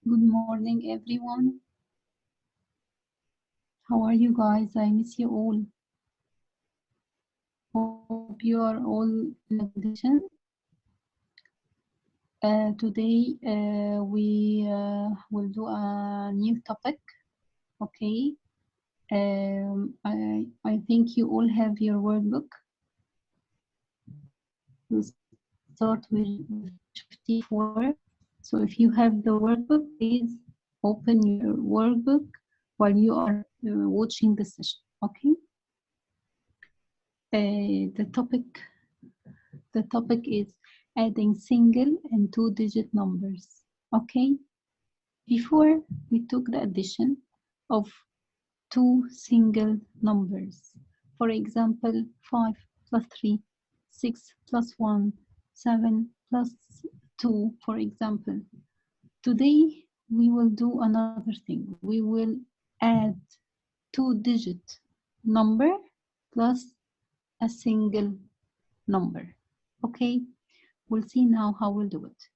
Good morning, everyone. How are you guys? I miss you all. Hope you are all in a condition. Today we will do a new topic. Okay. I think you all have your workbook. We'll start with 54. So if you have the workbook, please open your workbook while you are watching the session. Okay. The topic is adding single and two-digit numbers. Okay, before we took the addition of two single numbers. For example, 5 plus 3, 6 plus 1, 7 plus 2, for example. Today, we will do another thing. We will add two-digit number plus a single number. Okay, we'll see now how we'll do it.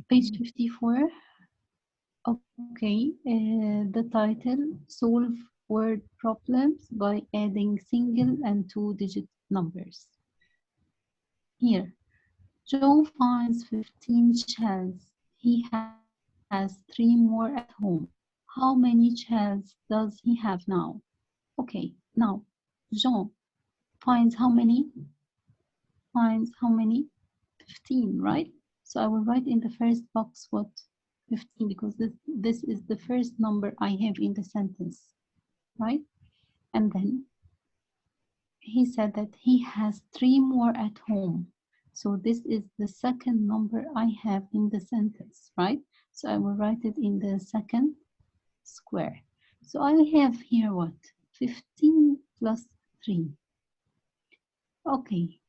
Page 54. Okay, the title, Solve Word Problems by Adding Single and Two-Digit Numbers. Here, Joe finds 15 shells. He has 3 more at home. How many shells does he have now? Okay, now, Jean finds how many? Finds how many? 15, right? So I will write in the first box what? 15, because this is the first number I have in the sentence, right? And then he said that he has 3 more at home. So this is the second number I have in the sentence, right? So I will write it in the second square. So I have here what? 15 plus 3. Okay,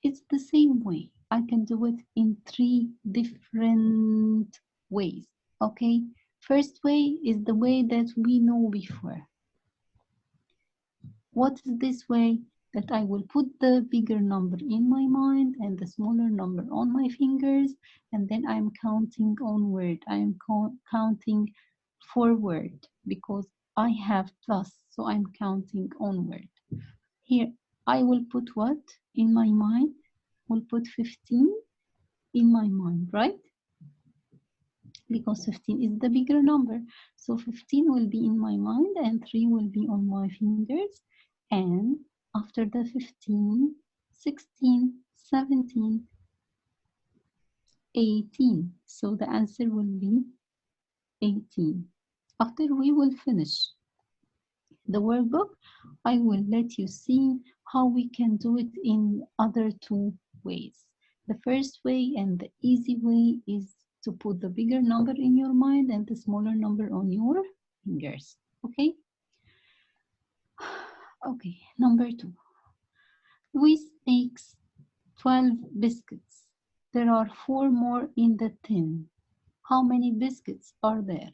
it's the same way. I can do it in 3 different ways. Okay, first way is the way that we know before. What is this way? That I will put the bigger number in my mind and the smaller number on my fingers, and then I'm counting onward. I'm counting forward because I have plus, so I'm counting onward. Here, I will put what in my mind? We'll put 15 in my mind, right? Because 15 is the bigger number. So 15 will be in my mind and 3 will be on my fingers. And after the 15, 16, 17, 18. So the answer will be 18. After we will finish the workbook, I will let you see how we can do it in other 2 ways. The first way and the easy way is to put the bigger number in your mind and the smaller number on your fingers. Okay? Okay, number 2. Luis makes 12 biscuits. There are 4 more in the tin. How many biscuits are there?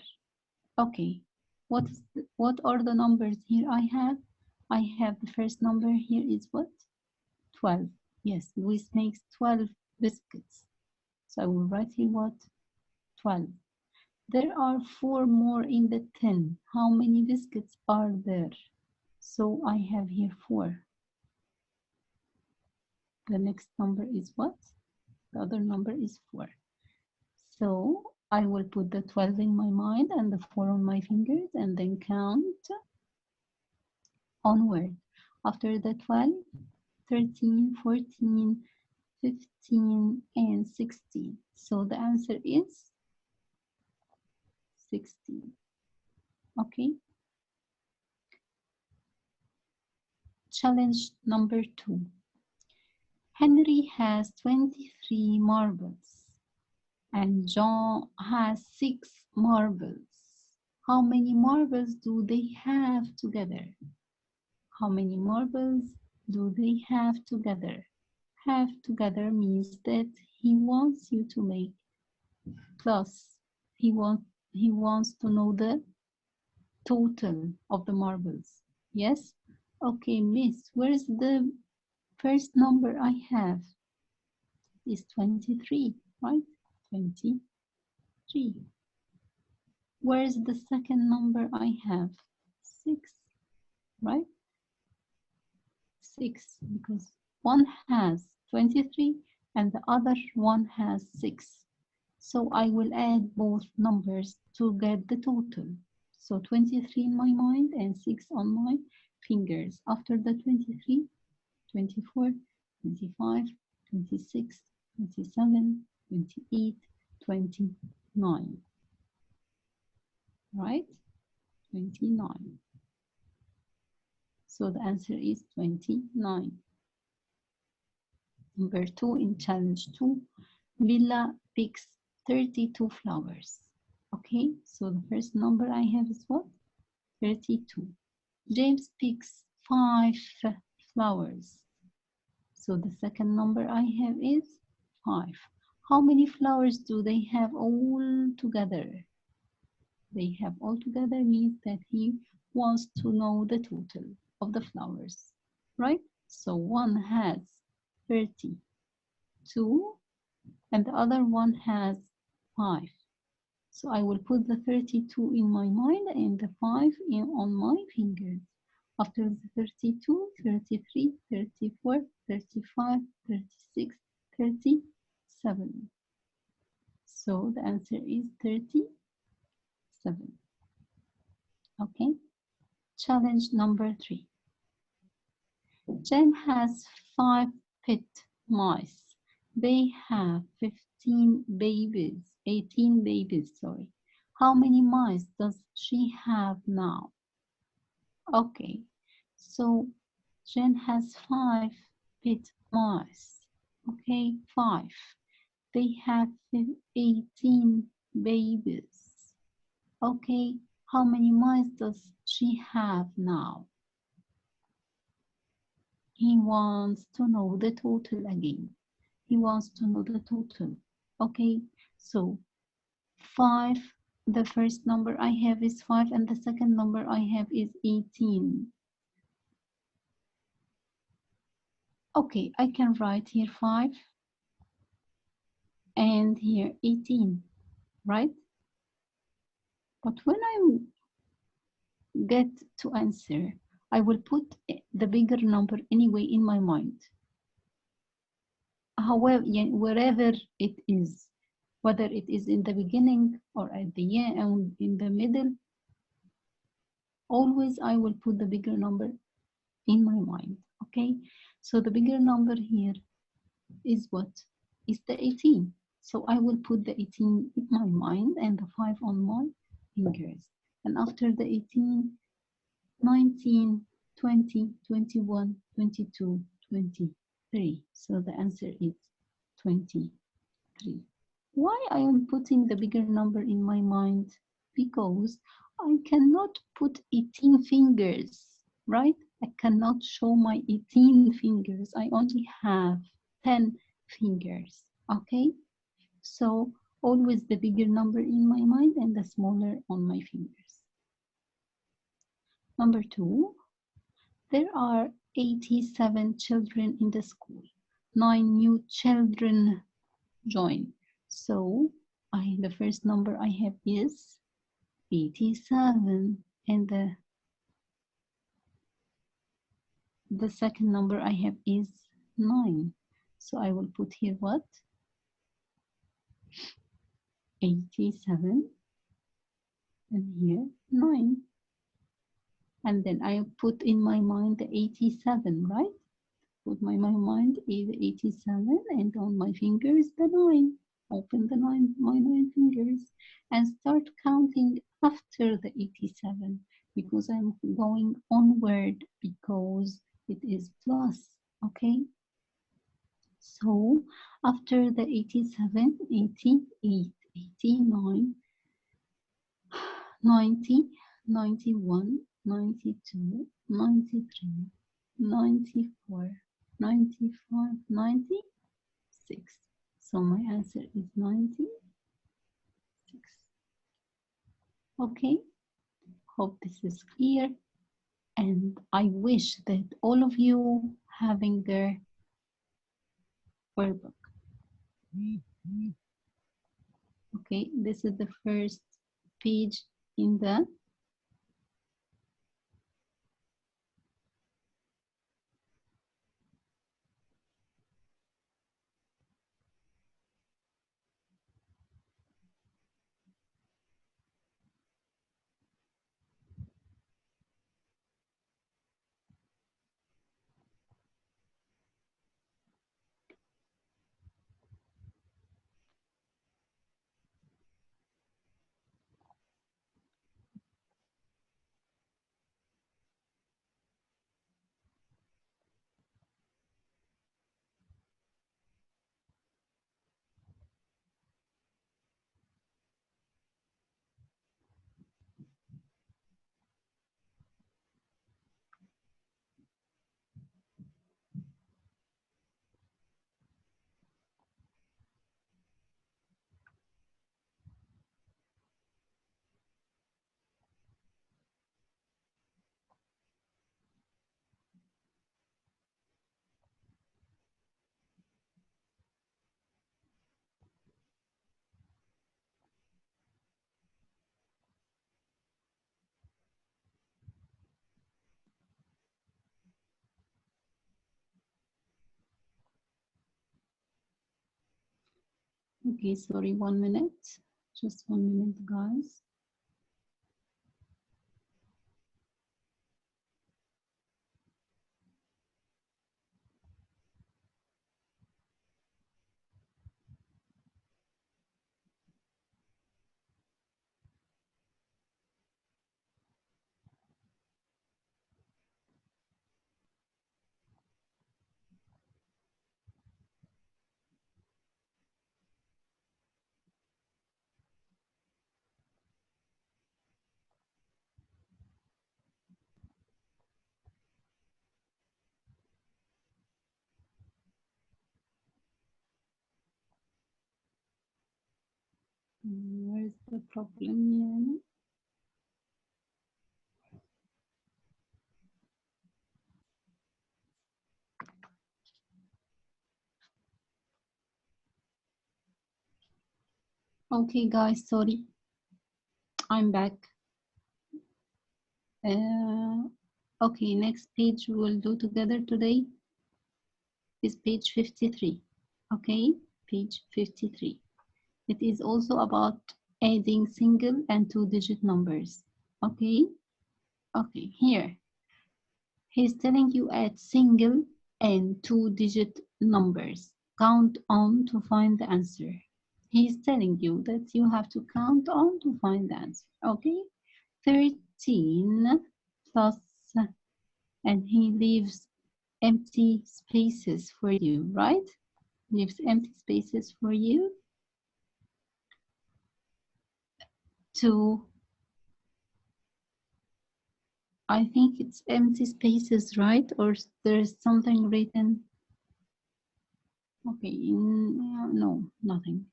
Okay, what are the numbers here I have? I have the first number here is what? 12. Yes, Luis makes 12 biscuits. So I will write here what? 12. There are 4 more in the tin. How many biscuits are there? So I have here 4. The next number is what? The other number is 4. So I will put the 12 in my mind and the 4 on my fingers and then count onward. After the 12, 13, 14, 15, and 16. So the answer is 16. Okay. Challenge number 2. Henry has 23 marbles and John has 6 marbles. How many marbles do they have together? How many marbles do they have together? Have together means that he wants you to make plus. He wants to know the total of the marbles. Yes? Okay, miss, where's the first number I have? It's 23, right? 23. Where's the second number I have? 6, right? 6, because one has 23 and the other one has 6. So I will add both numbers to get the total. So 23 in my mind and 6 on my fingers. After the 23, 24, 25, 26, 27, 28, 29. Right? 29. So the answer is 29. Number 2 in challenge 2, Villa picks 32 flowers. Okay, so the first number I have is what? 32. James picks 5 flowers. So the second number I have is 5. How many flowers do they have all together? They have all together means that he wants to know the total of the flowers, right? So one has 32 and the other one has 5. So I will put the 32 in my mind and the 5 on my fingers. After the 32, 33, 34, 35, 36, 37. So the answer is 37. Okay. Challenge number 3. Jen has 5 pet mice. They have 15 babies, 18 babies, sorry. How many mice does she have now? Okay, so Jen has 5 pet mice. Okay, 5. They have 18 babies. Okay, how many mice does she have now? He wants to know the total again. He wants to know the total. Okay, so 5, the first number I have is 5 and the second number I have is 18. Okay, I can write here 5 and here 18, right? But when I get to answer, I will put the bigger number anyway in my mind. However, wherever it is, whether it is in the beginning or at the end and in the middle, always I will put the bigger number in my mind. Okay, so the bigger number here is what? Is the 18. So I will put the 18 in my mind and the 5 on my fingers. And after the 18, 19, 20, 21, 22, 23. So the answer is 23. Why I am putting the bigger number in my mind? Because I cannot put 18 fingers, right? I cannot show my 18 fingers. I only have 10 fingers, okay? So always the bigger number in my mind and the smaller on my fingers. Number 2, there are 87 children in the school. 9 new children join. So the first number I have is 87 and the second number I have is 9. So I will put here what? 87 and here 9. And then I put in my mind the 87, right? Put my mind is 87 and on my fingers the 9. Open my 9 fingers and start counting after the 87 because I'm going onward because it is plus, okay? So after the 87, 88, 89, 90, 91, 92, 93, 94, 95, 96. So my answer is 96. Okay, hope this is clear. And I wish that all of you having their workbook. Okay, this is the first page in the okay, sorry, 1 minute. Just 1 minute, guys. Where is the problem here? Okay, guys, sorry, I'm back. Okay, next page we'll do together today is page 53. Okay, page 53. It is also about adding single and two-digit numbers. Okay, okay, here. He's telling you add single and two-digit numbers. Count on to find the answer. He's telling you that you have to count on to find the answer. Okay, 13 plus, and he leaves empty spaces for you, right? Leaves empty spaces for you to, I think it's empty spaces, right? Or there's something written. Okay, no, nothing.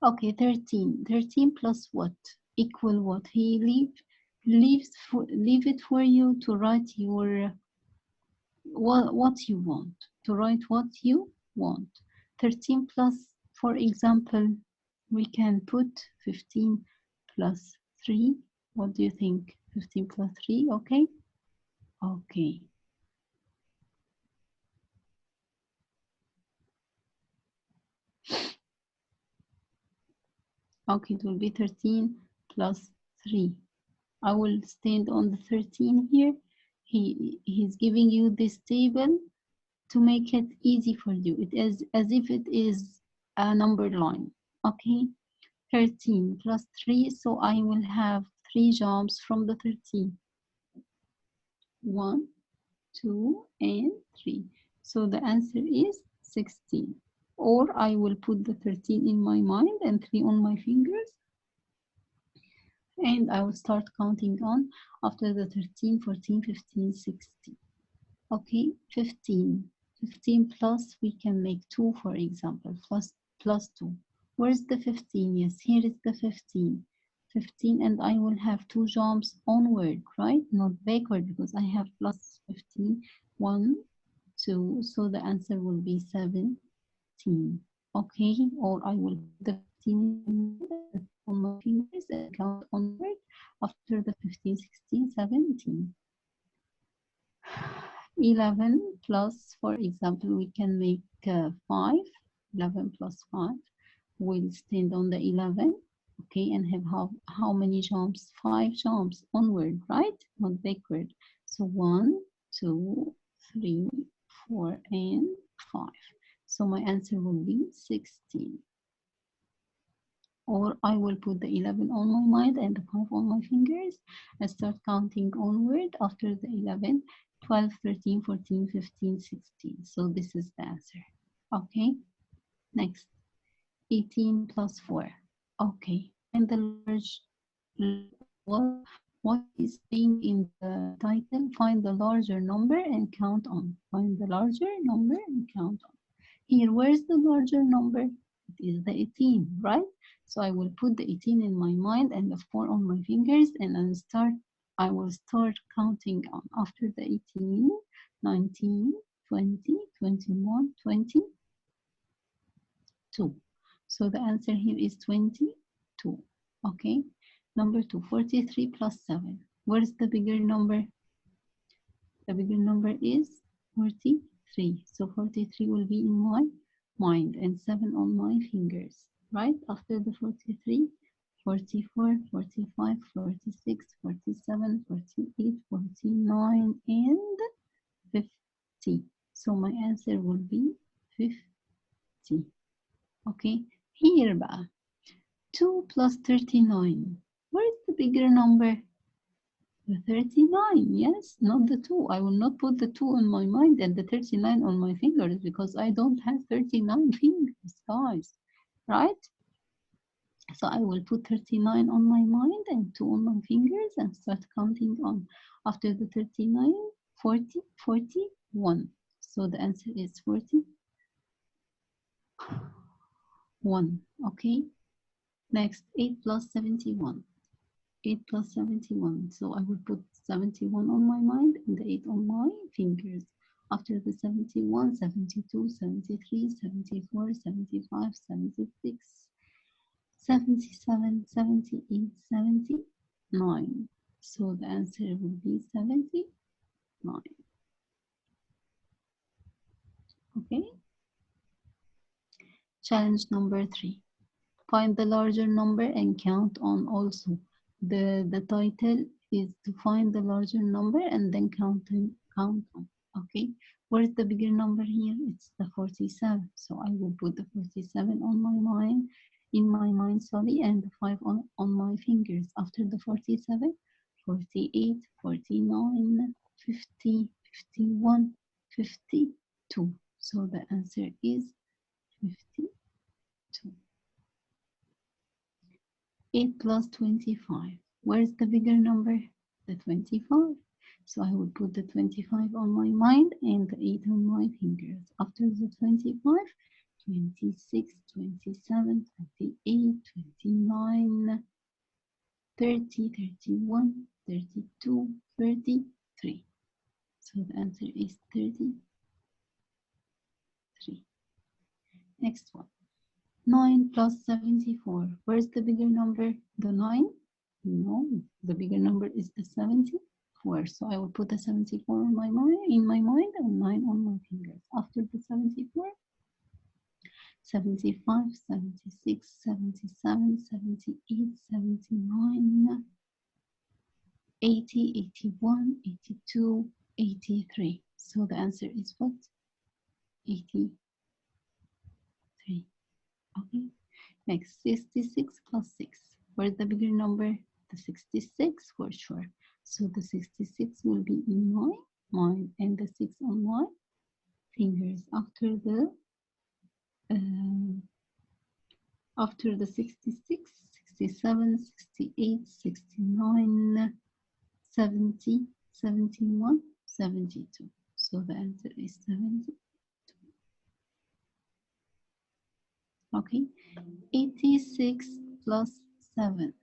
Okay, 13. 13 plus what? Equal what? He leave it for you to write your what you want. To write what you want. 13 plus, for example, we can put 15 plus 3. What do you think? 15 plus 3, okay? Okay. Okay, it will be 13 plus 3. I will stand on the 13 here. He's giving you this table to make it easy for you. It is as if it is a number line. Okay, 13 plus 3. So I will have 3 jumps from the 13. 1, 2, and 3. So the answer is 16. Or I will put the 13 in my mind and 3 on my fingers. And I will start counting on after the 13, 14, 15, 16. Okay, 15. 15 plus, we can make 2, for example, plus 2. Where's the 15? Yes, here is the 15. 15, and I will have 2 jumps onward, right? Not backward, because I have plus 15. 1, 2, so the answer will be 17. Okay, or I will put the 15 on my fingers and count onward after the 15, 16, 17. 11 plus, for example, we can make 5. 11 plus 5. We'll stand on the 11, okay, and have how many jumps? 5 jumps onward, right? Not backward. So 1, 2, 3, 4, and 5. So my answer will be 16. Or I will put the 11 on my mind and the 5 on my fingers and start counting onward after the 11, 12, 13, 14, 15, 16. So this is the answer. Okay, next. 18 plus 4. Okay, and the large, what is saying in the title? Find the larger number and count on. Find the larger number and count on. Here, where's the larger number? It is the 18, right? So I will put the 18 in my mind and the 4 on my fingers, and I will start counting on. After the 18, 19, 20, 21, 22. So the answer here is 22. Okay. Number 2, 43 plus 7. What is the bigger number? The bigger number is 43. So 43 will be in my mind and 7 on my fingers, right? After the 43, 44, 45, 46, 47, 48, 49, and 50. So my answer will be 50. Okay, here بقى 2 plus 39. Where is the bigger number? The 39, yes, not the 2. I will not put the 2 on my mind and the 39 on my fingers because I don't have 39 fingers, guys, right? So I will put 39 on my mind and 2 on my fingers and start counting on. After the 39, 40, 41. So the answer is 41, okay? Next, 8 plus 71. 8 plus 71. So I will put 71 on my mind and the 8 on my fingers. After the 71, 72, 73, 74, 75, 76, 77, 78, 79. So the answer will be 79. Okay. Challenge number 3. Find the larger number and count on also. The title is to find the larger number and then count on. Okay, where's the bigger number here? It's the 47. So I will put the 47 on my mind, sorry, and the 5 on my fingers. After the 47, 48, 49, 50, 51, 52. So the answer is 52. 8 plus 25. Where is the bigger number? The 25. So I will put the 25 on my mind and the 8 on my fingers. After the 25, 26, 27, 28, 29, 30, 31, 32, 33. So the answer is 33. Next one. 9 plus 74. Where's the bigger number? The 9? No, the bigger number is the 74. So I will put the 74 in my mind and 9 on my fingers. After the 74, 75, 76, 77, 78, 79, 80, 81, 82, 83. So the answer is what? 83. Okay, next 66 plus 6. Where's the bigger number? The 66 for sure. So the 66 will be in my mind and the 6 on my fingers. After the 66, 67, 68, 69, 70, 71, 72. So the answer is 72. Okay, 86 plus 7.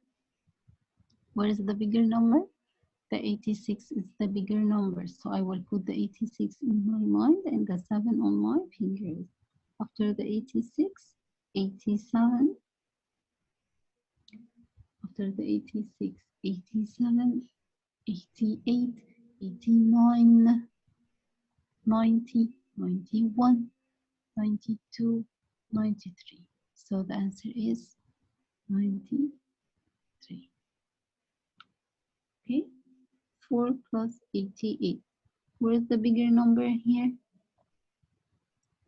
What is the bigger number? The 86 is the bigger number. So I will put the 86 in my mind and the 7 on my fingers. After the 86, 87, after the 86, 87, 88, 89, 90, 91, 92, 93. So the answer is 93. Okay, 4 plus 88. Where's the bigger number here?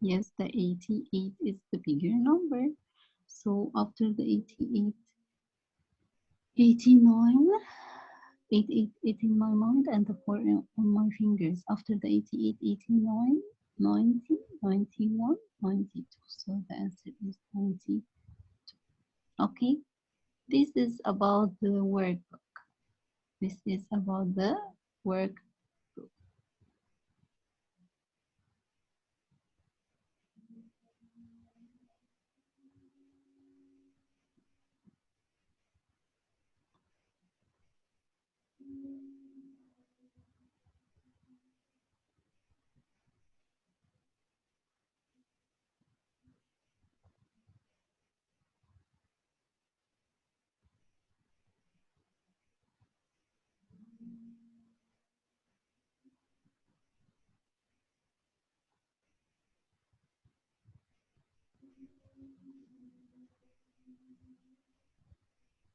Yes, the 88 is the bigger number. So after the 88, 89, 88 in my mind and the 4 on my fingers. After the 88, 89, 90, 91, 92. So the answer is 92. Okay, this is about the workbook. This is about the workbook.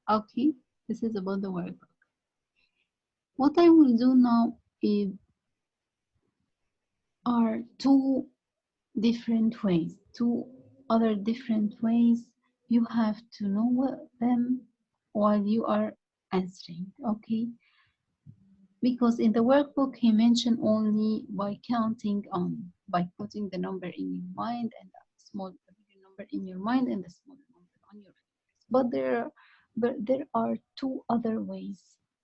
Okay, this is about the workbook. What I will do now is are two different ways, two other different ways. You have to know them while you are answering, okay? Because in the workbook he mentioned only by counting on, by putting the number in your mind and the bigger number in your mind and the smaller number on your fingers. But there are two other ways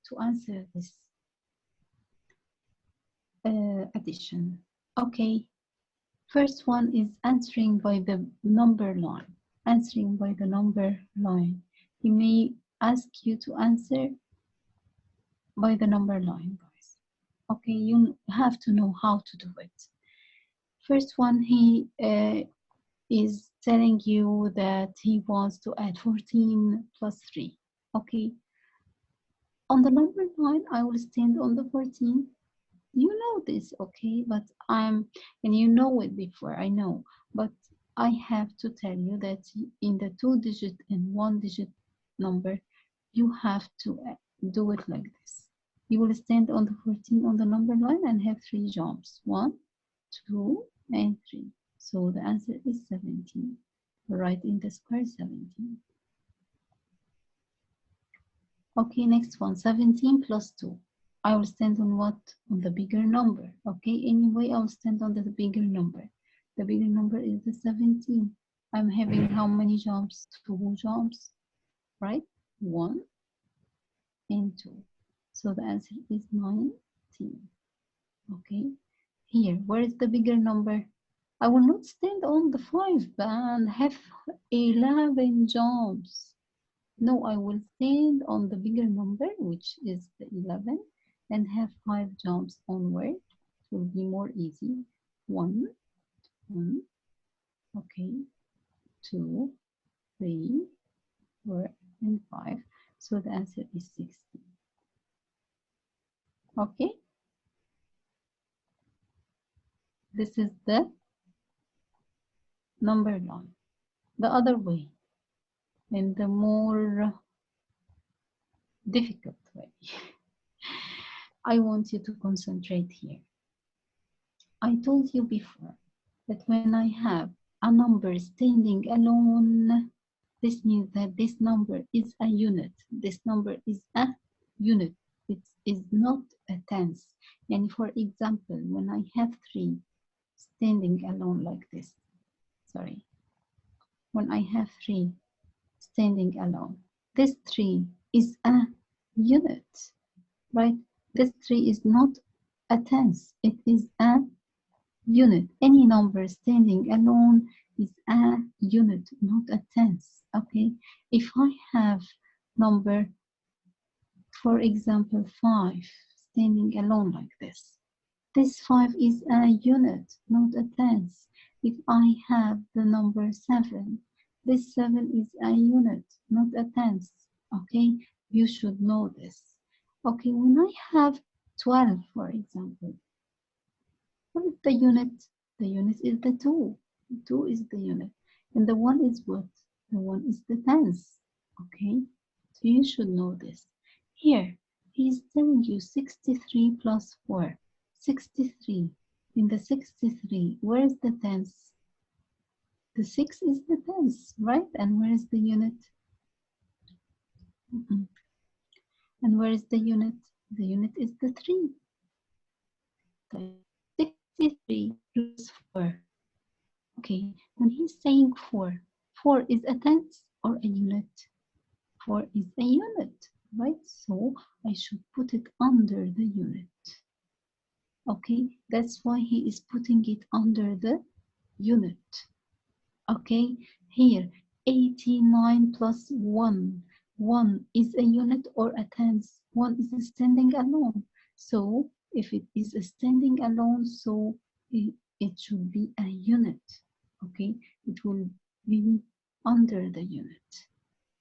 to answer this addition. Okay, first one is answering by the number line. Answering by the number line. He may ask you to answer by the number line, guys. Okay, you have to know how to do it. First one, he is telling you that he wants to add 14 plus 3. Okay, on the number line, I will stand on the 14. You know this, okay, but and you know it before, I know, but I have to tell you that in the 2-digit and 1-digit number, you have to do it like this. You will stand on the 14 on the number line and have 3 jumps, 1, 2, and 3. So the answer is 17. Write in the square 17. Okay, next one, 17 plus 2. I will stand on what? On the bigger number. Okay, anyway, I'll stand on the bigger number. The bigger number is the 17. I'm having how many jumps? 2 jumps, right? 1 and 2. So the answer is 19. Okay, here, where is the bigger number? I will not stand on the 5 and have 11 jumps. No, I will stand on the bigger number, which is the 11, and have 5 jumps onward. It will be more easy. 1, okay, 2, 3, 4, and 5. So the answer is 16. Okay, this is the number line. The other way, and the more difficult way. I want you to concentrate here. I told you before that when I have a number standing alone, this means that this number is a unit. This number is a unit. It is not a tens. And for example, when I have 3 standing alone like this, sorry, when I have 3 standing alone, this 3 is a unit, right? This 3 is not a tens. It is a unit. Any number standing alone is a unit, not a tens. Okay, if I have number, for example, 5 standing alone like this 5 is a unit, not a tens. If I have the number 7, this 7 is a unit, not a tens. Okay, You should know this. Okay, when I have 12, for example, what is the unit? The unit is the 2. 2 is the unit. And the 1 is what? The 1 is the tens. Okay, so you should know this. Here, he's telling you 63 plus 4. 63. In the 63, where is the tens? The 6 is the tens, right? And where is the unit? And where is the unit? The unit is the 3. 63 plus 4. Okay, when he's saying 4, 4 is a tens or a unit? 4 is a unit, right? So I should put it under the unit. Okay, that's why he is putting it under the unit. Okay, here 89 plus 1. 1 is a unit or a tens. 1 is standing alone. So if it is standing alone, so it should be a unit. Okay, it will be under the unit.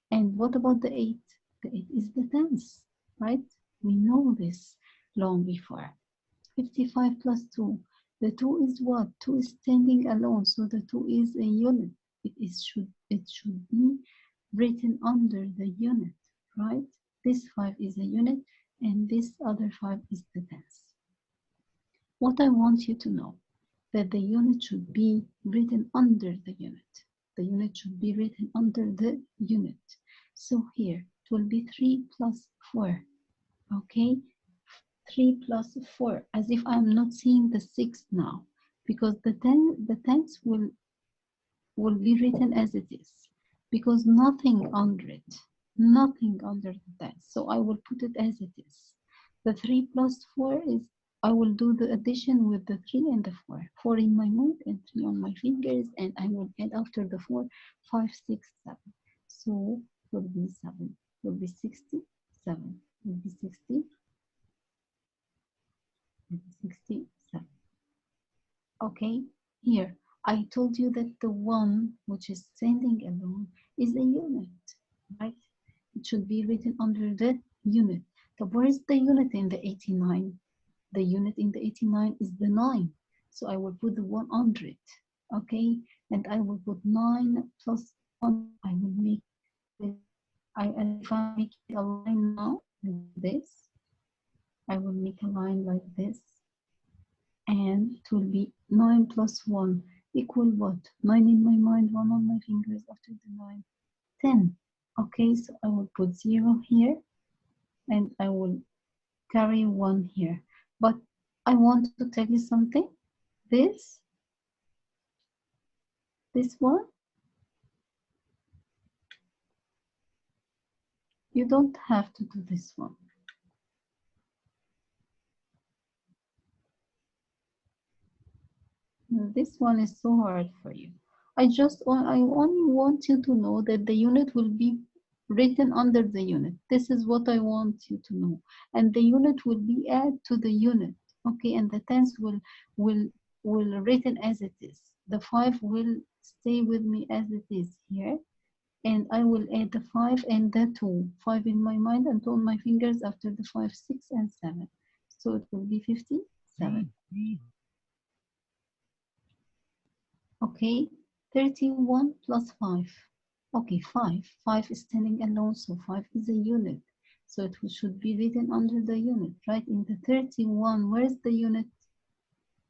And what about the 8? The 8 is the tens, right? We know this long before. 55 plus 2. The 2 is what? 2 is standing alone, so the 2 is a unit. It should be written under the unit, right? This 5 is a unit, and this other 5 is the tens. What I want you to know, that the unit should be written under the unit. The unit should be written under the unit. So here, it will be 3 plus 4, okay? 3 plus 4, as if I'm not seeing the 6 now, because the tens will be written as it is, because nothing under it, nothing under the tens. So I will put it as it is. The 3 plus 4 is, I will do the addition with the 3 and the 4. 4 in my mouth and 3 on my fingers, and I will add after the 4, 5, 6, 7. So it will be 7, it will be 67, it will be 60. 67. Okay, here I told you that the 1 which is standing alone is a unit, right? It should be written under the unit. So where is the unit in the 89? The unit in the 89 is the 9. So I will put the 1 under it, okay? And I will put 9 plus 1. I will make it, if I make it a line now, like this, I will make a line like this. And it will be 9 plus 1 equal what? 9 in my mind, 1 on my fingers after the 9. 10. Okay, so I will put 0 here and I will carry 1 here. But I want to tell you something. This one, you don't have to do this one. This one is so hard for you. I only want you to know that the unit will be written under the unit. This is what I want you to know. And the unit will be added to the unit. Okay, and the tens will written as it is. The 5 will stay with me as it is here. And I will add the 5 and the 2. 5 in my mind and 2 on my fingers after the 5, 6, and 7. So it will be 57. Okay, 31 plus 5. Okay, 5. 5 is standing alone, so 5 is a unit. So it should be written under the unit, right? In the 31, where's the unit?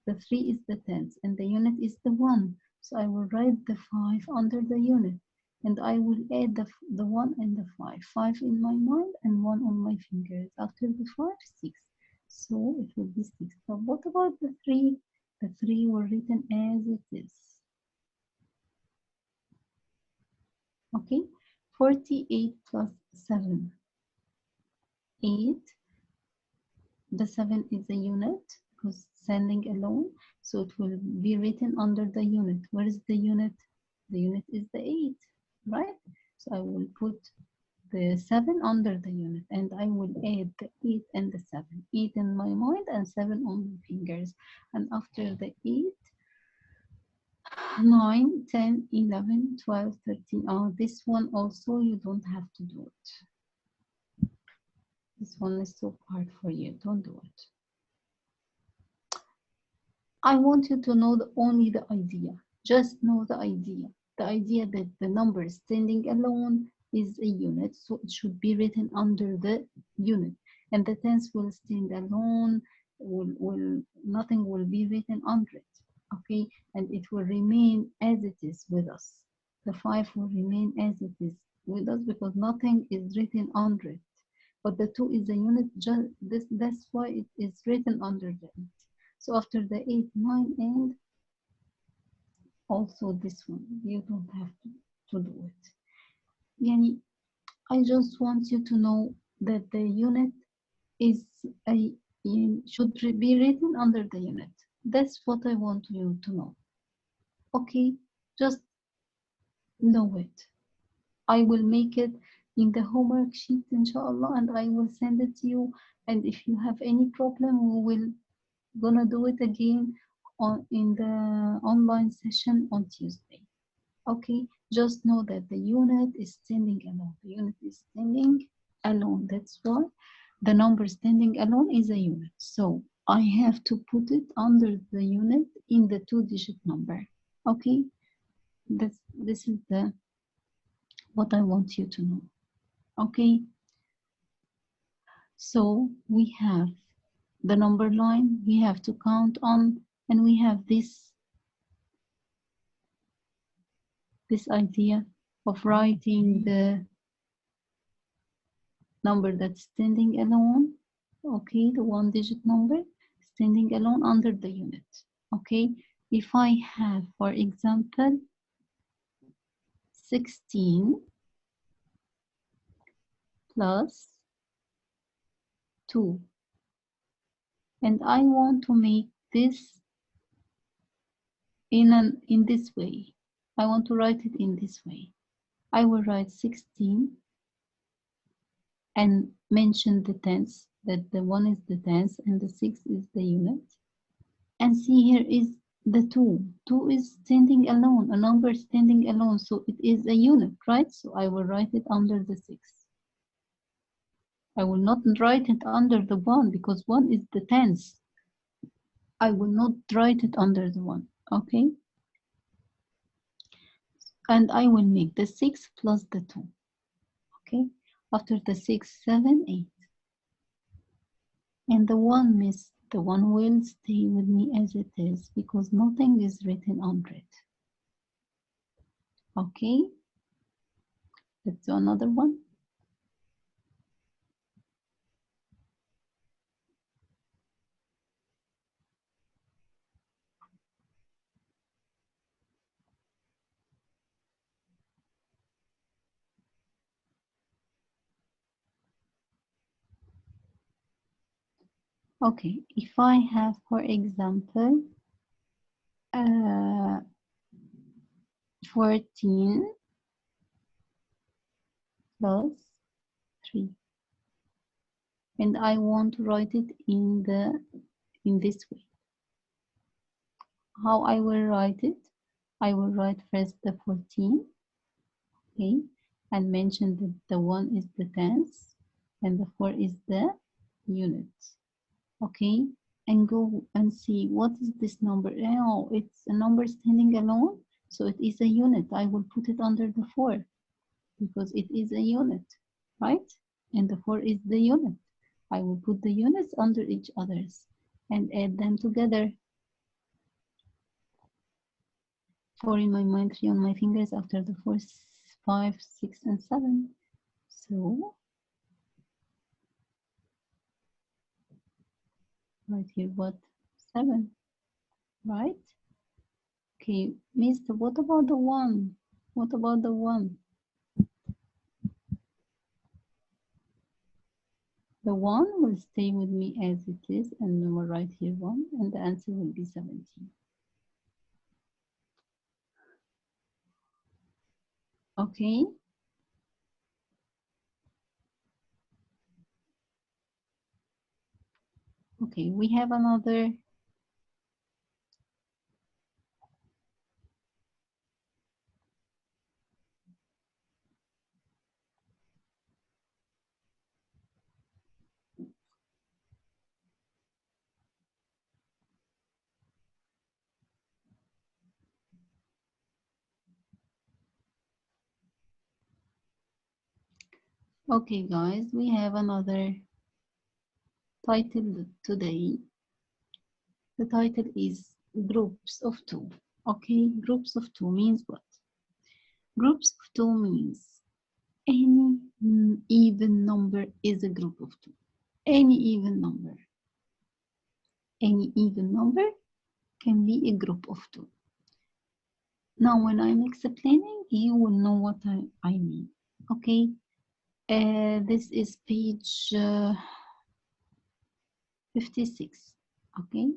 The 3 is the tens, and the unit is the 1. So I will write the 5 under the unit, and I will add the 1 and the 5. 5 in my mind and 1 on my fingers. After the 5, 6. So it will be 6. So what about the 3? The 3 were written as it is. Okay, 48 plus 7. 8. The 7 is a unit because standing alone. So it will be written under the unit. Where is the unit? The unit is the 8, right? So I will put the 7 under the unit and I will add the 8 and the 7. 8 in my mind and 7 on my fingers. And after the 8, 9, 10, 11, 12, 13. Oh, this one also you don't have to do it. This one is so hard for you. Don't do it. I want you to know only the idea. Just know the idea. The idea that the number standing alone is a unit, so it should be written under the unit. And the tens will stand alone, nothing will be written under it. Okay, and it will remain as it is with us. The 5 will remain as it is with us because nothing is written under it. But the 2 is a unit, just that's why it is written under the 8. So after the 8, 9, and also this one, you don't have to do it. Yani, I just want you to know that the unit is should be written under the unit. That's what I want you to know. Okay, just know it. I will make it in the homework sheet, inshallah, and I will send it to you. And if you have any problem, we will gonna do it again in the online session on Tuesday. Okay, just know that the unit is standing alone. The unit is standing alone. That's why the number standing alone is a unit. So I have to put it under the unit in the 2-digit number. Okay, this is the what I want you to know. Okay, so we have the number line we have to count on, and we have this idea of writing the number that's standing alone, okay, the 1-digit number standing alone under the unit. Okay, if I have, for example, 16 plus 2, and I want to make this in this way, I want to write it in this way. I will write 16 and mention the tens, that the 1 is the tens and the 6 is the unit. And see, here is the 2. 2 is standing alone, a number standing alone, so it is a unit, right? So I will write it under the 6. I will not write it under the 1 because 1 is the tens. I will not write it under the 1, okay? And I will make the 6 plus the 2, okay? After the 6, 7, 8. And the 1 will stay with me as it is because nothing is written under it. Okay, let's do another one. Okay, if I have, for example, 14 plus 3, and I want to write it in this way. How I will write it? I will write first the 14, okay, and mention that the 1 is the tens and the 4 is the units. Okay, and go and see what is this number. Oh, it's a number standing alone, so it is a unit. I will put it under the 4 because it is a unit, right? And the 4 is the unit. I will put the units under each others and add them together. 4 in my mind, 3 on my fingers. After the 4, 5, 6, and 7. So right here, what? 7, right? Okay, Mister, what about the 1? What about the 1? The 1 will stay with me as it is, and I will write here 1, and the answer will be 17. Okay. Okay, we have another. Okay, guys, we have another title today. The title is Groups of Two. Okay, groups of two means what? Groups of two means any even number is a group of two. Any even number. Any even number can be a group of two. Now, when I'm explaining, you will know what I mean. Okay, this is page 56. Okay,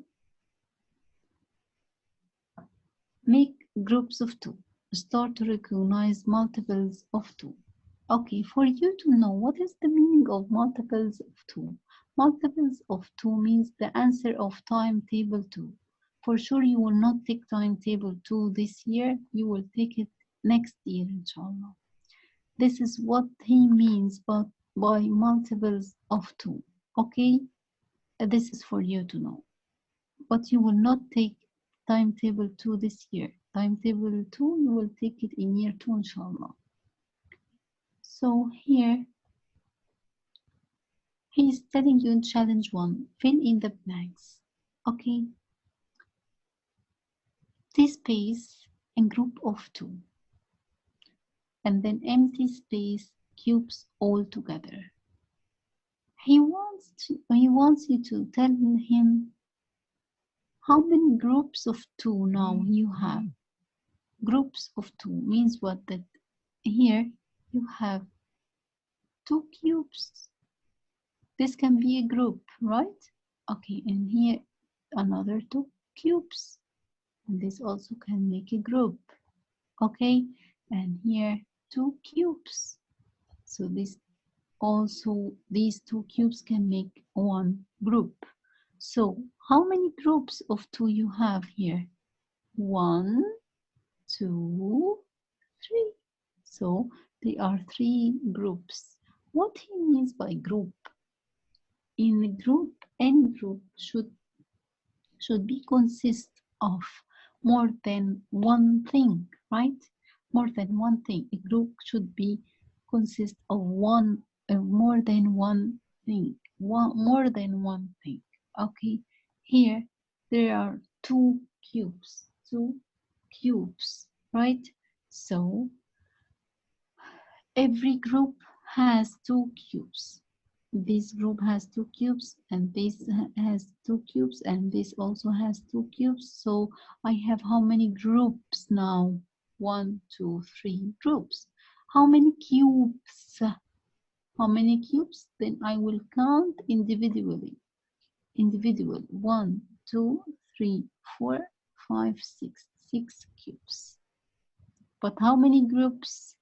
make groups of two. Start to recognize multiples of two. Okay, for you to know what is the meaning of multiples of two. Multiples of two means the answer of timetable two. For sure, you will not take timetable two this year. You will take it next year, inshallah. This is what he means by multiples of two. Okay, this is for you to know. But you will not take timetable two this year. Timetable two, you will take it in year two, inshallah. So here, he's telling you in challenge one, fill in the blanks. Okay, this space in group of two, and then empty space cubes all together. He wants you to tell him how many groups of two now you have. Groups of two means what? That here you have two cubes. This can be a group, right? Okay, and here another two cubes. And this also can make a group. Okay, and here two cubes. So this also, these two cubes can make one group. So how many groups of two you have here? 1, 2, 3. So they are three groups. What he means by group? In a group, any group should be consist of more than one thing, right? More than one thing. A group should be consist of more than one thing. More than one thing. Okay. Here there are two cubes. Two cubes, right? So every group has two cubes. This group has two cubes, and this has two cubes, and this also has two cubes. So I have how many groups now? 1, 2, 3 groups. How many cubes? How many cubes? Then I will count individually. 1, 2, 3, 4, 5, 6. 6 cubes. But how many groups?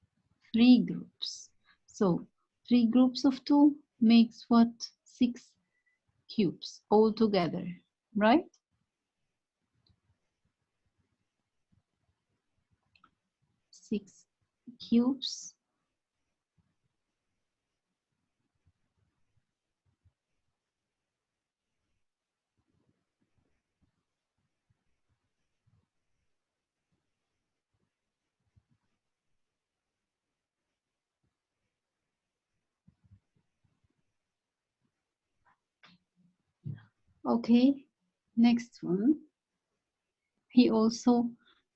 3 groups. So 3 groups of 2 makes what? 6 cubes all together, right? 6 cubes. Okay, next one. He also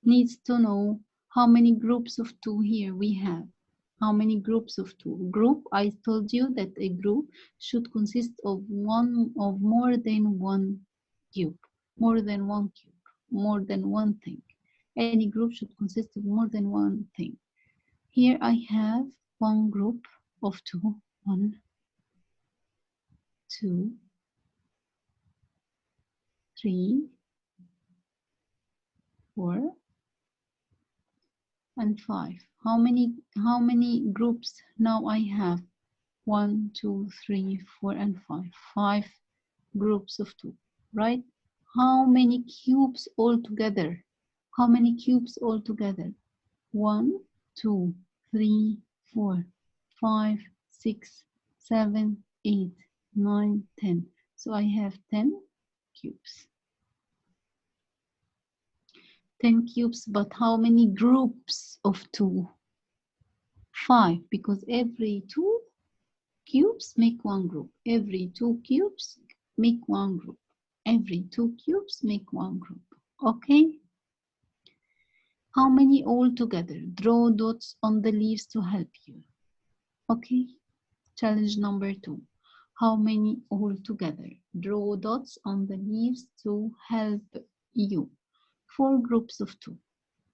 needs to know how many groups of 2 here we have. How many groups of 2? Group, I told you that a group should consist of more than one cube. More than one cube. More than one thing. Any group should consist of more than one thing. Here I have one group of 2. 1, 2, 3, 4, and 5. How many groups now I have? 1, 2, 3, 4, and 5. 5 groups of 2, right? How many cubes altogether? How many cubes altogether? 1, 2, 3, 4, 5, 6, 7, 8, 9, 10. So I have 10 cubes. 10 cubes, but how many groups of 2? 5, because every 2 cubes make one group. Every 2 cubes make one group. Every 2 cubes make one group. Okay? How many all together? Draw dots on the leaves to help you. Okay? Challenge number 2. How many all together? Draw dots on the leaves to help you. 4 groups of 2.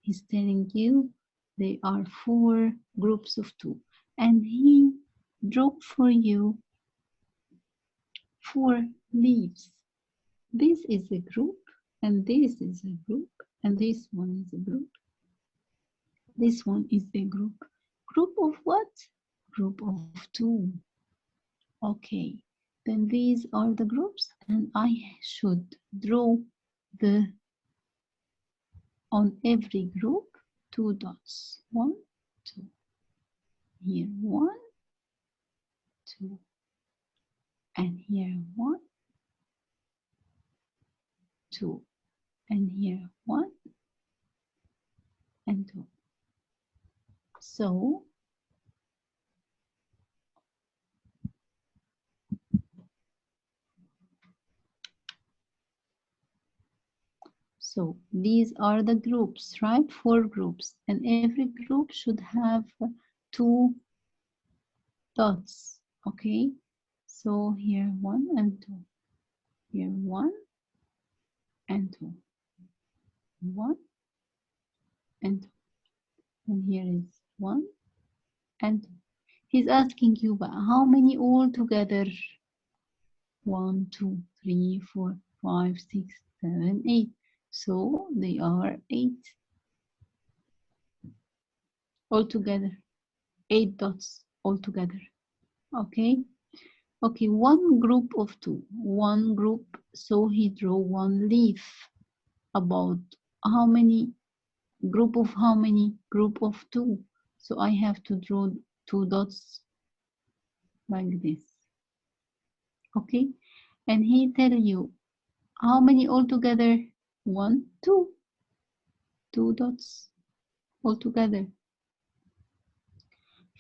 He's telling you there are 4 groups of 2. And he drew for you 4 leaves. This is a group, and this is a group, and this one is a group. This one is a group. Group of what? Group of 2. Okay, then these are the groups, and I should draw on every group 2 dots. 1, 2. Here 1, 2. And here 1, 2. And here 1 and 2. So these are the groups, right? 4 groups, and every group should have 2 dots. Okay, so here 1 and 2. Here 1 and 2. 1 and 2. And here is 1 and 2. He's asking you, but how many all together? 1, 2, 3, 4, 5, 6, 7, 8. So they are 8 altogether. 8 dots altogether. Okay. Okay, one group of 2. One group. So he drew 1 leaf. About how many? Group of how many? Group of 2. So I have to draw 2 dots like this. Okay. And he tell you how many altogether? 1, 2. 2 dots altogether.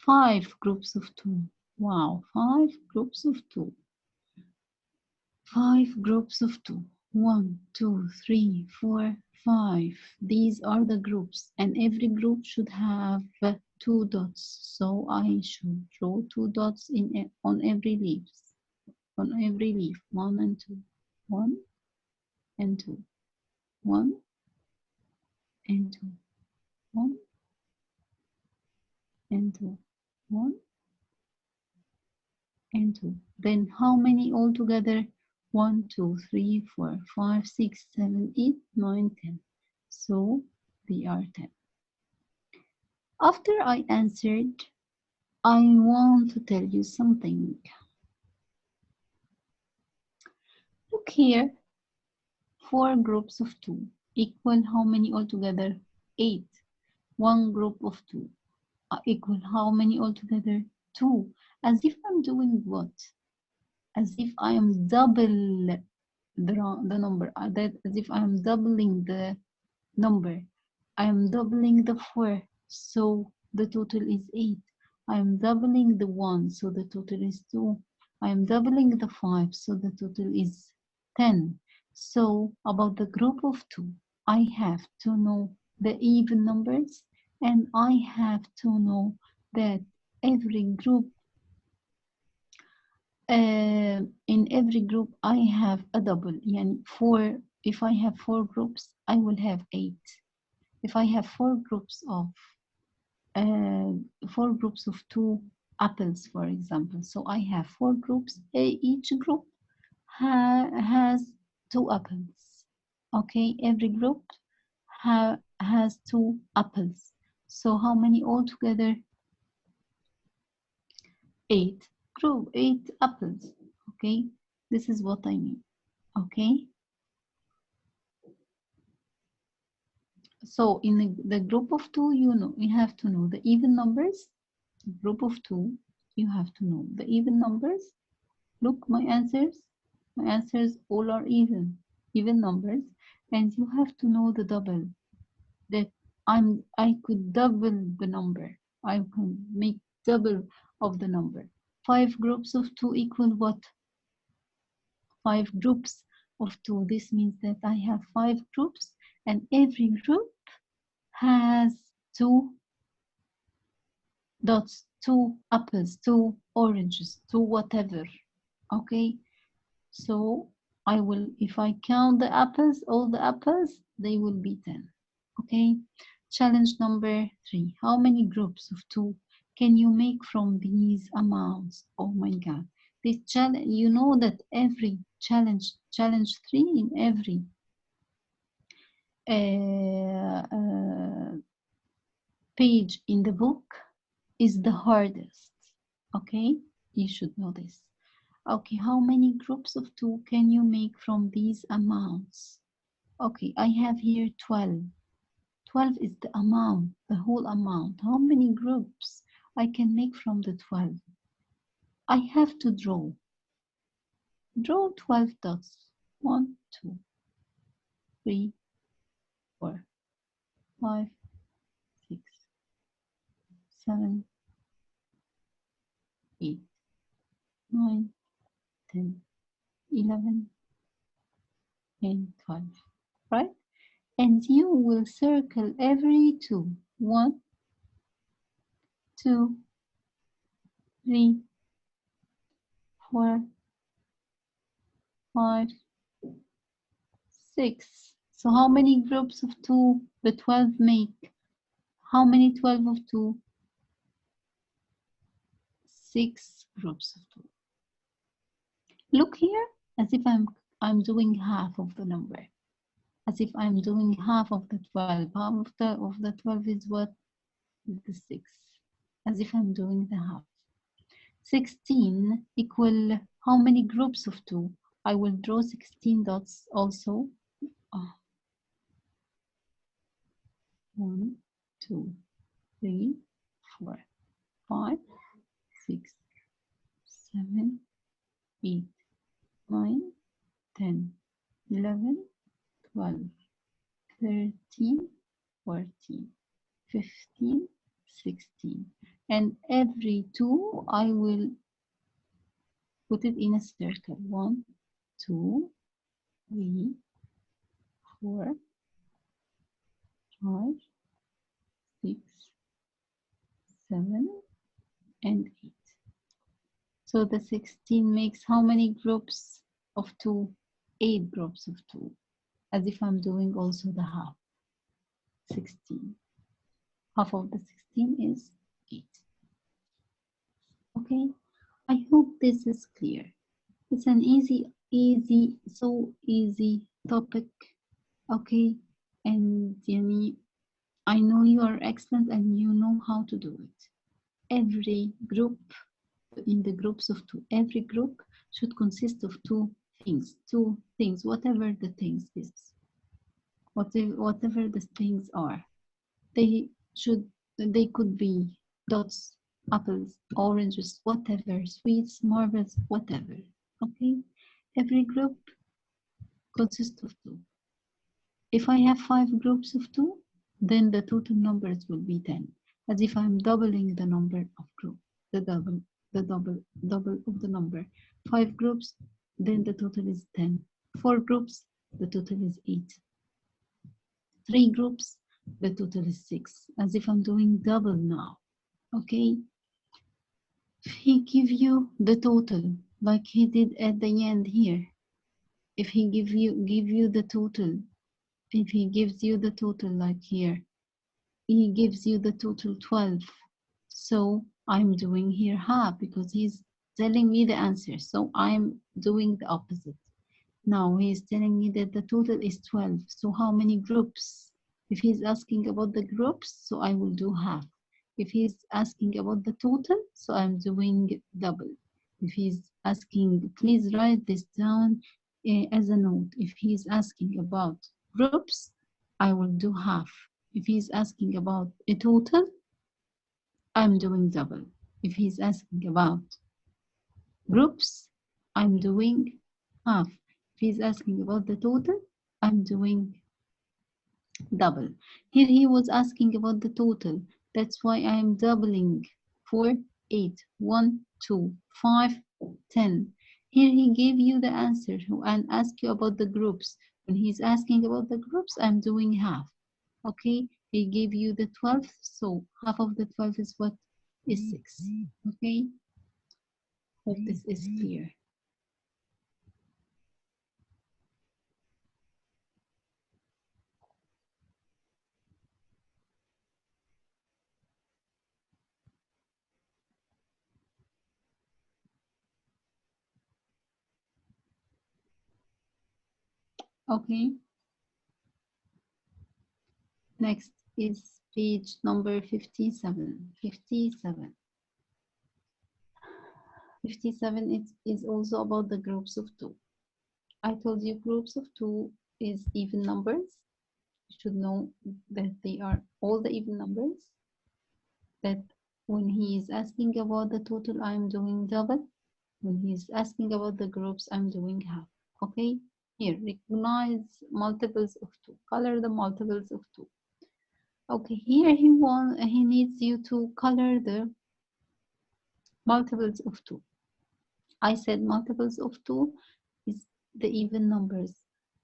5 groups of 2. Wow, 5 groups of 2. 5 groups of 2. 1, 2, 3, 4, 5. These are the groups, and every group should have 2 dots. So I should draw 2 dots on every leaf. On every leaf, 1 and 2. 1 and 2. 1 and 2. 1 and 2. 1 and 2. Then how many altogether? 1, 2, 3, 4, 5, 6, 7, 8, 9, 10. So they are 10. After I answered, I want to tell you something. Look here. 4 groups of 2 equal how many altogether? 8. 1 group of 2 equal how many altogether? 2. As if I'm doing what? As if I am double the number. As if I am doubling the number. I am doubling the 4, so the total is 8. I am doubling the 1, so the total is 2. I am doubling the 5, so the total is 10. So about the group of 2, I have to know the even numbers, and I have to know that every group, in every group I have a double. Yani if I have 4 groups, I will have 8. If I have 4 groups of 2 apples, for example, so I have 4 groups. Each group has 2 apples. Okay, every group has 2 apples. So how many altogether? 8 apples. Okay, this is what I mean. Okay. So in the group of 2, you have to know the even numbers. Group of 2, you have to know the even numbers. Look, my answers all are even numbers, and you have to know the double. That I could double the number. I can make double of the number. 5 groups of 2 equal what? 5 groups of 2. This means that I have 5 groups and every group has 2 dots, 2 apples, 2 oranges, 2 whatever. Okay, so I will, if I count the apples, all the apples, they will be 10. Okay, challenge number 3. How many groups of 2 can you make from these amounts? Oh my God, this challenge, you know that every challenge 3 in every page in the book is the hardest. Okay, you should know this. Okay, how many groups of 2 can you make from these amounts? Okay, I have here 12. 12 is the amount, the whole amount. How many groups I can make from the 12? I have to draw. Draw 12 dots. 1, 2, 3, 4, 5, 6, 7, 8, 9, 10, 11, and 12. Right? And you will circle every 2. 1, 2, 3, 4, 5, 6. So how many groups of 2 the 12 make? How many 12 of 2? 6 groups of 2. Look here, as if I'm doing half of the number. As if I'm doing half of the 12. Half of the 12 is what? The 6. As if I'm doing the half. 16 equal how many groups of 2? I will draw 16 dots also. 1, 2, 3, 4, 5, 6, 7, 8, 9, 10, 11, 12, 13, 14, 15, 16. And every 2 I will put it in a circle. 1, 2, 3, 4, 5, 6, 7, and 8. So the 16 makes how many groups of 2? 8 groups of 2. As if I'm doing also the half. 16. Half of the 16 is 8. Okay, I hope this is clear. It's an so easy topic. Okay, and yani, I know you are excellent and you know how to do it. Every group, in the groups of 2, every group should consist of 2 things, whatever the things is, whatever the things are. They could be dots, apples, oranges, whatever, sweets, marbles, whatever. Okay, every group consists of 2. If I have 5 groups of 2, then the total numbers will be 10. As if I'm doubling the number of groups, the double of the number. 5 groups, then the total is 10. 4 groups, the total is 8. 3 groups, the total is 6. As if I'm doing double now. Okay? If he give you the total, like he did at the end here, if he give you the total, if he gives you the total like here, he gives you the total 12. So I'm doing here half because he's telling me the answer. So I'm doing the opposite. Now he's telling me that the total is 12. So how many groups? If he's asking about the groups, so I will do half. If he's asking about the total, so I'm doing double. If he's asking, please write this down as a note. If he's asking about groups, I will do half. If he's asking about a total, I'm doing double. If he's asking about groups, I'm doing half. If he's asking about the total, I'm doing double. Here he was asking about the total. That's why I'm doubling for 8, 1, 2, 5, 10. Here he gave you the answer and ask you about the groups. When he's asking about the groups, I'm doing half. Okay, he gave you the 12th, so half of the 12 is what? Is 6. Okay, hope this is clear. Okay, next is page number 57. 57. 57 is also about the groups of 2. I told you groups of 2 is even numbers. You should know that they are all the even numbers. That when he is asking about the total, I'm doing double. When he is asking about the groups, I'm doing half. Okay, here, recognize multiples of 2. Color the multiples of 2. Okay, here he needs you to color the multiples of 2. I said multiples of 2 is the even numbers,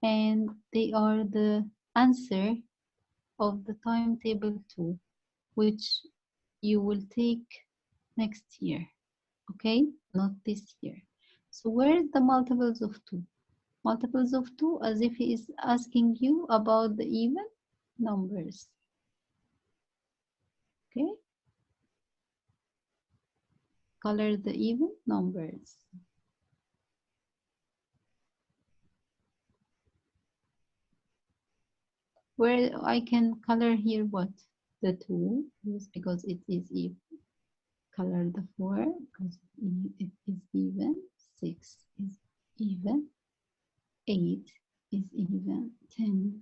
and they are the answer of the timetable 2, which you will take next year. Okay, not this year. So where is the multiples of 2? Multiples of 2, as if he is asking you about the even numbers. Okay, color the even numbers. Where I can color here what? The 2, yes, because it is even. Color the 4 because it is even. 6 is even. 8 is even. 10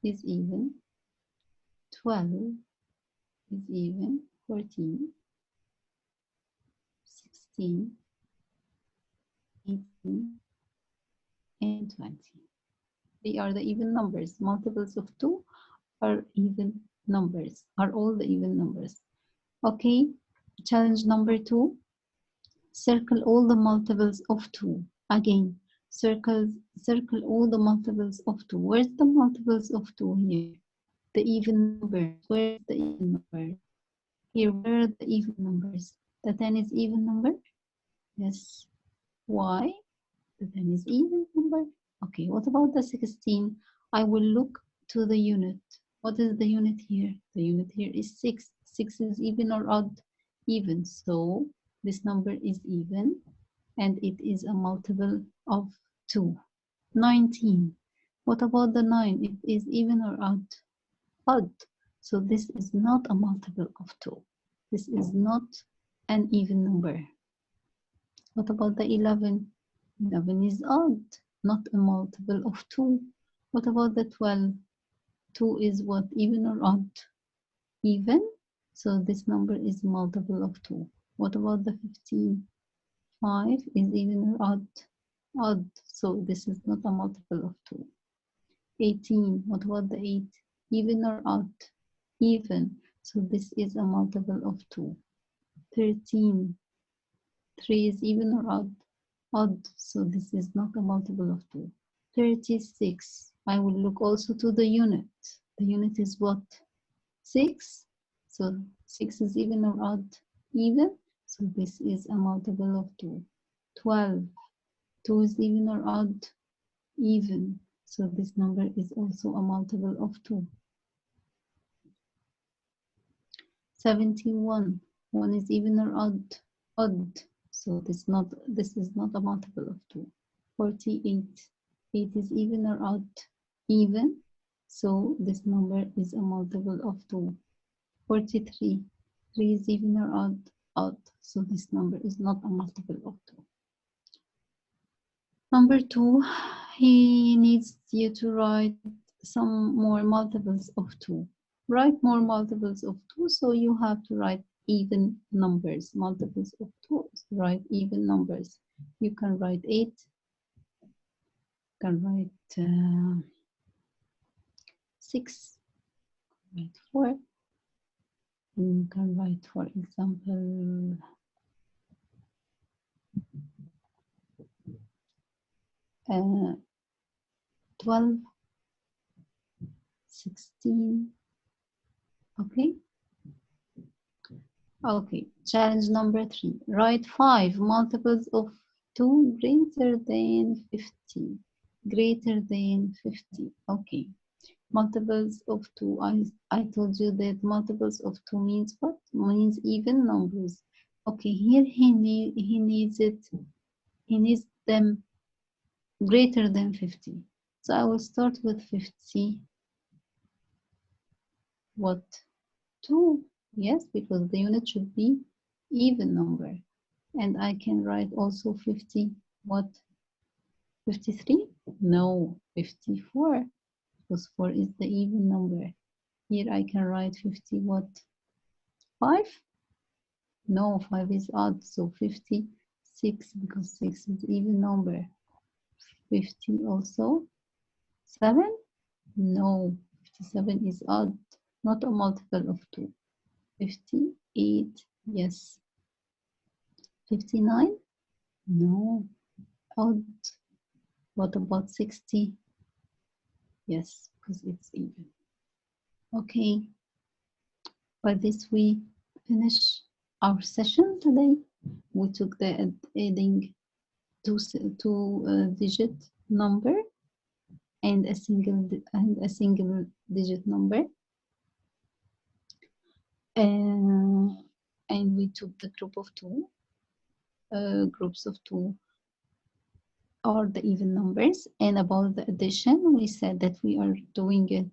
is even. 12 is even. 14, 16, 18, and 20. They are the even numbers. Multiples of 2 are even numbers, are all the even numbers. Okay, challenge number 2. Circle all the multiples of 2. Again, circle all the multiples of 2. Where's the multiples of 2 here? The even numbers. Where's the even number? Here, where are the even numbers? The 10 is even number? Yes. Why? The 10 is even number. Okay, what about the 16? I will look to the unit. What is the unit here? The unit here is 6. 6 is even or odd? Even. So this number is even, and it is a multiple of 2. 19. What about the 9? It is even or odd? Odd. So this is not a multiple of 2. This is not an even number. What about the 11? 11 is odd, not a multiple of 2. What about the 12? 2 is what, even or odd? Even. So this number is multiple of 2. What about the 15? 5 is even or odd? Odd. So this is not a multiple of 2. 18. What about the 8? Even or odd? Even. So this is a multiple of 2. 13. 3 is even or odd? Odd. So this is not a multiple of 2. 36. I will look also to the unit. The unit is what? 6. So 6 is even or odd? Even. So this is a multiple of 2. 12. 2 is even or odd? Even. So this number is also a multiple of 2. 71. 1 is even or odd? Odd. So this is not a multiple of 2. 48. 8 is even or odd? Even. So this number is a multiple of 2. 43. 3 is even or odd? Odd. So this number is not a multiple of 2. Number 2, he needs you to write some more multiples of 2. Write more multiples of 2, so you have to write even numbers. Multiples of 2, write even numbers. You can write 8, you can write 6, write 4, You can write, for example, 12, 16, okay? Okay, challenge number 3. Write 5 multiples of 2 greater than 50. Greater than 50, okay. Multiples of 2, I told you that multiples of 2 means what? Means even numbers. Okay, here he needs them greater than 50. So I will start with 50. What? 2. Yes, because the unit should be even number. And I can write also 50. What? 53? No, 54. Because 4 is the even number. Here I can write 50. What? 5? No, 5 is odd. So 56 because 6 is even number. 50 also. 7? No, 57 is odd. Not a multiple of 2. 58, yes. 59? No, odd. What about 60? Yes, because it's even. Okay, by this we finish our session today. We took the adding two digit number and a single digit number. And we took the group of 2. Groups of 2 are the even numbers. And about the addition, we said that we are doing it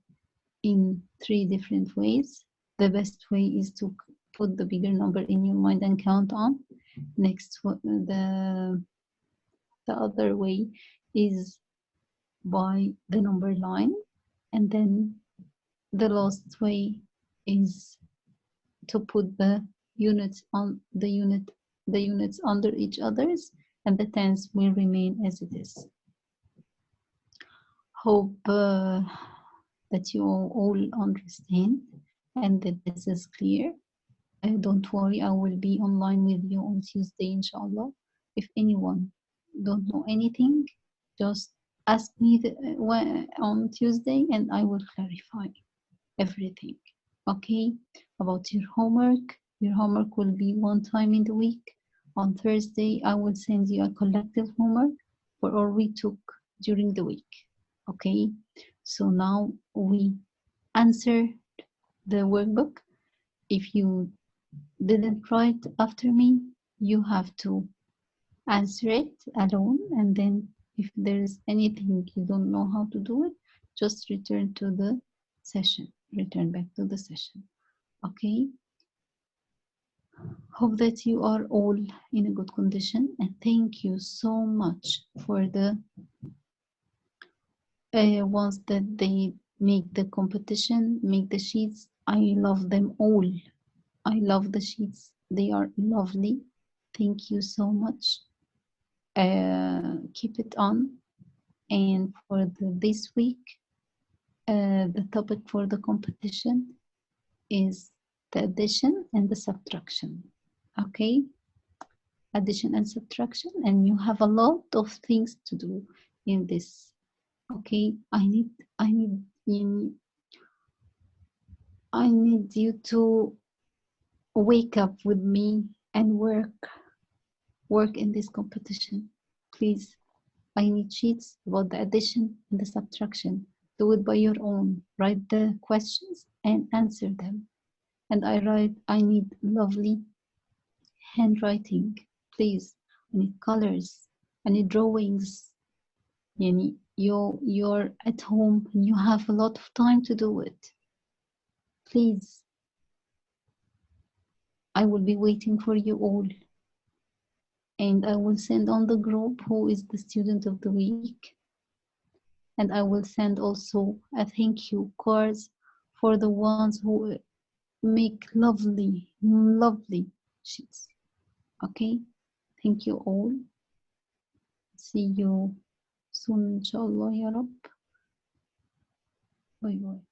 in 3 different ways. The best way is to put the bigger number in your mind and count on. Next, the other way is by the number line. And then the last way is to put the units on the units under each others, and the tens will remain as it is. Hope that you all understand and that this is clear. Don't worry, I will be online with you on Tuesday, inshallah. If anyone don't know anything, just ask me on Tuesday and I will clarify everything. Okay, about your homework. Your homework will be 1 time in the week. On Thursday, I will send you a collective homework for all we took during the week. Okay, so now we answer the workbook. If you didn't write after me, you have to answer it alone, and then if there is anything you don't know how to do it, just return to the session. Return back to the session. Okay, hope that you are all in a good condition, and thank you so much for the ones that they make the competition, make the sheets. I love them all. I love the sheets. They are lovely. Thank you so much. Keep it on. And for this week, the topic for the competition is the addition and the subtraction. Okay, addition and subtraction, and you have a lot of things to do in this. Okay, I need you to wake up with me and work in this competition, please. I need sheets about the addition and the subtraction. Do it by your own. Write the questions and answer them. And I need lovely handwriting, please. I need colors. I need drawings. You're at home and you have a lot of time to do it. Please. I will be waiting for you all. And I will send on the group who is the student of the week. And I will send also a thank you cards for the ones who make lovely sheets. Okay, thank you all. See you soon, inshallah, ya Rab. Bye bye.